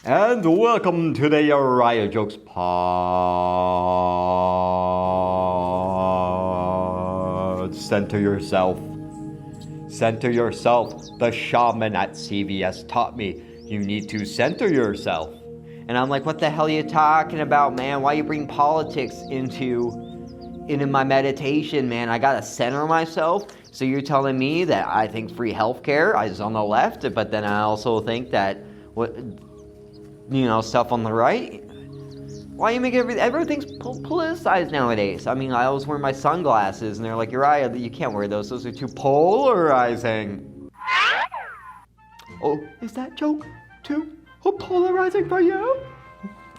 And welcome to the Uriah Jokes Pod. Center yourself. Center yourself. The shaman at CVS taught me you need to center yourself. And I'm like, what the hell are you talking about, man? Why you bring politics into my meditation, man? I gotta center myself. So you're telling me that I think free healthcare is on the left, but then I also think that stuff on the right. Why you make everything's politicized nowadays? I mean, I always wear my sunglasses, and they're like, Uriah, you can't wear those. Those are too polarizing. Oh, is that joke too polarizing for you?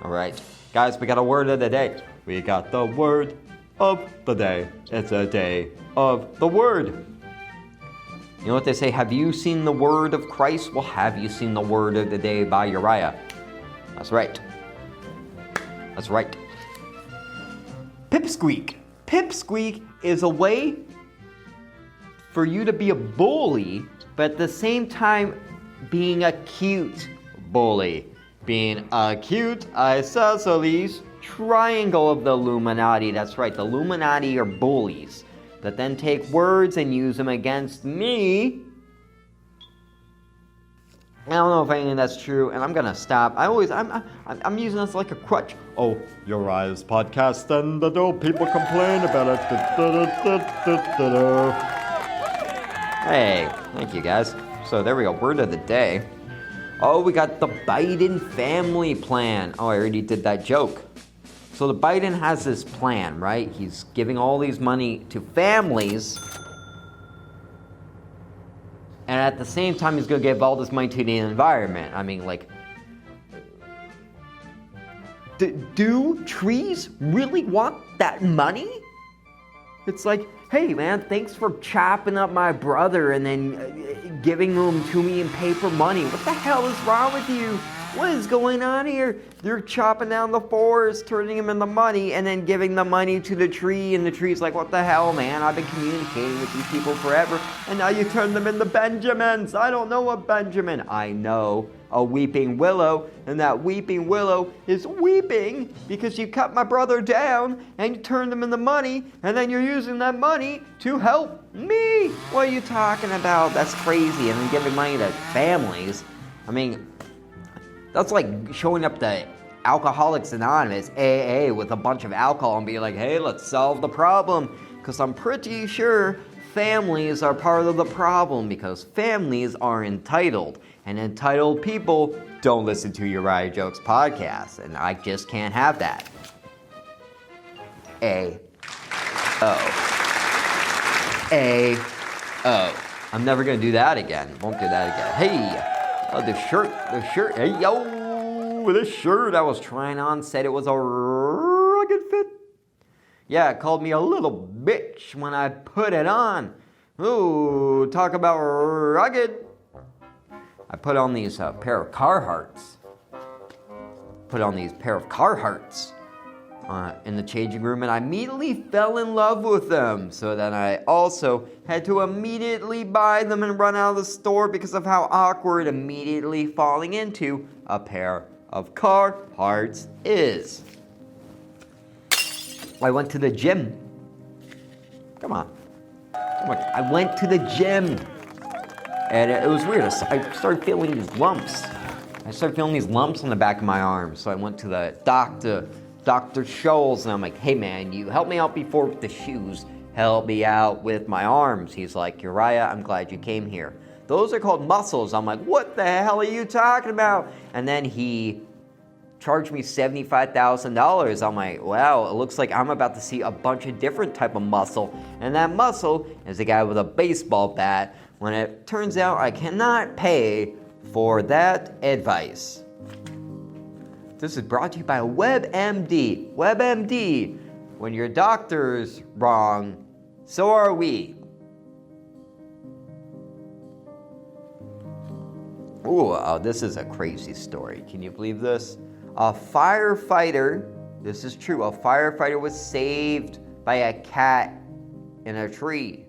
All right, guys, we got a word of the day. We got the word of the day. It's a day of the word. You know what they say? Have you seen the word of Christ? Well, have you seen the word of the day by Uriah? That's right. That's right. Pipsqueak. Pipsqueak is a way for you to be a bully, but at the same time being a cute bully. Being a cute isosceles triangle of the Illuminati. That's right, the Illuminati are bullies that then take words and use them against me. I don't know if any of that's true, and I'm gonna stop. I'm using this like a crutch. Oh, Uriah's podcast, and the people complain about it. Hey, thank you guys. So there we go, word of the day. Oh, we got the Biden family plan. Oh, I already did that joke. So the Biden has this plan, right? He's giving all these money to families, and at the same time, he's going to give all this money to the environment. I mean, like, do trees really want that money? It's like, hey, man, thanks for chopping up my brother and then giving them to me in paper money. What the hell is wrong with you? What is going on here? You're chopping down the forest, turning them into money, and then giving the money to the tree, and the tree's like, what the hell, man? I've been communicating with these people forever, and now you turn them into Benjamins. I don't know a Benjamin. I know a weeping willow, and that weeping willow is weeping because you cut my brother down, and you turned him into money, and then you're using that money to help me. What are you talking about? That's crazy. And then giving money to families. I mean, that's like showing up to Alcoholics Anonymous, AA, with a bunch of alcohol and being like, hey, let's solve the problem. Because I'm pretty sure families are part of the problem, because families are entitled. And entitled people don't listen to Uriah Jokes podcast. And I just can't have that. I'm never going to do that again. Won't do that again. Hey. Oh, the shirt, hey, yo, this shirt I was trying on said it was a rugged fit. Yeah, it called me a little bitch when I put it on. Ooh, talk about rugged. I put on these pair of Carhartts. In the changing room, and I immediately fell in love with them. So then I also had to immediately buy them and run out of the store because of how awkward immediately falling into a pair of Carhartts is. I went to the gym. Come on. I went to the gym. And it was weird. I started feeling these lumps. On the back of my arm. So I went to the doctor, Dr. Scholes, and I'm like, hey man, you help me out before with the shoes. Help me out with my arms. He's like, Uriah, I'm glad you came here. Those are called muscles. I'm like, what the hell are you talking about? And then he charged me $75,000. I'm like, wow, it looks like I'm about to see a bunch of different type of muscle. And that muscle is a guy with a baseball bat, when it turns out I cannot pay for that advice. This is brought to you by WebMD. WebMD. When your doctor's wrong, so are we. Ooh, this is a crazy story. Can you believe this? A firefighter, this is true, a firefighter was saved by a cat in a tree.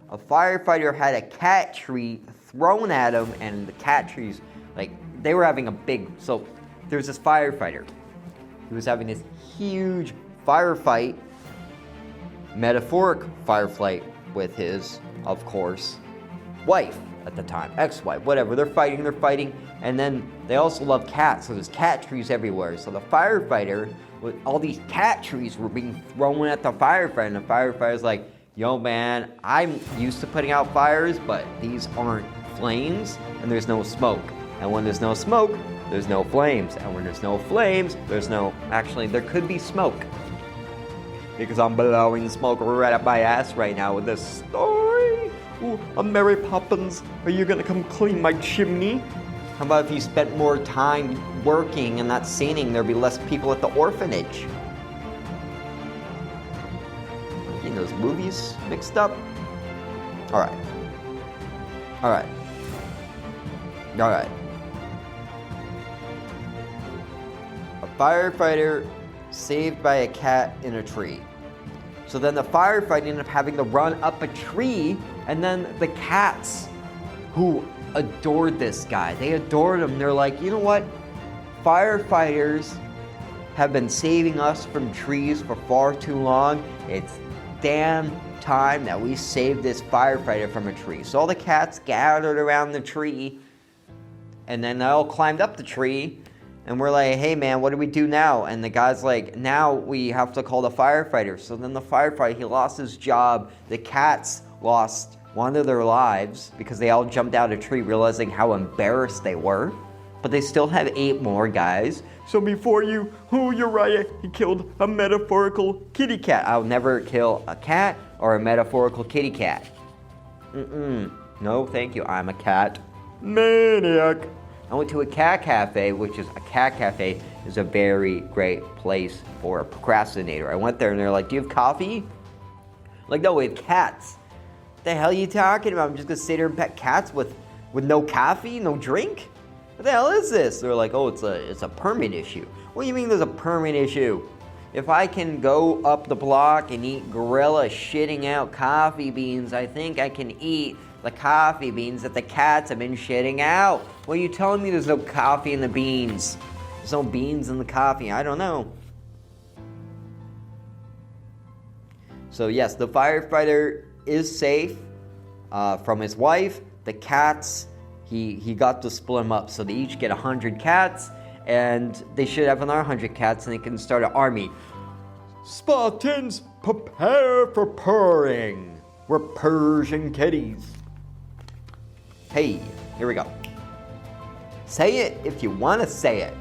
A firefighter had a cat tree thrown at him, and the cat trees, like, they were having a big, so there's this firefighter. He was having this huge firefight, metaphoric firefight with his, of course, wife at the time, ex-wife, whatever. They're fighting, and then they also love cats, so there's cat trees everywhere. So the firefighter, with all these cat trees were being thrown at the firefighter, and the firefighter's like, yo man, I'm used to putting out fires, but these aren't flames, and there's no smoke. And when there's no smoke, there's no flames. And when there's no flames, actually, there could be smoke. Because I'm blowing smoke right up my ass right now with this story. Ooh, I'm Mary Poppins. Are you gonna come clean my chimney? How about if you spent more time working and not singing, there'd be less people at the orphanage? Getting those movies mixed up? Alright. A firefighter saved by a cat in a tree. So then the firefighter ended up having to run up a tree, and then the cats who adored this guy, they adored him. They're like, you know what? Firefighters have been saving us from trees for far too long. It's damn time that we save this firefighter from a tree. So all the cats gathered around the tree, and then they all climbed up the tree, and we're like, hey man, what do we do now? And the guy's like, now we have to call the firefighter. So then the firefighter, he lost his job. The cats lost one of their lives because they all jumped out of a tree realizing how embarrassed they were. But they still have 8 more guys. So before you, Uriah, he killed a metaphorical kitty cat. I'll never kill a cat or a metaphorical kitty cat. No, thank you. I'm a cat maniac. I went to a cat cafe, is a very great place for a procrastinator. I went there and they're like, do you have coffee? Like, no, we have cats. What the hell are you talking about? I'm just gonna sit here and pet cats with no coffee, no drink? What the hell is this? They're like, oh, it's a permit issue. What do you mean there's a permit issue? If I can go up the block and eat gorilla shitting out coffee beans, I think I can eat the coffee beans that the cats have been shitting out. What are you telling me there's no coffee in the beans? There's no beans in the coffee. I don't know. So yes, the firefighter is safe from his wife. The cats, he got to split them up. So they each get 100 cats, and they should have another 100 cats, and they can start an army. Spartans, prepare for purring. We're Persian kitties. Hey, here we go. Say it if you want to say it.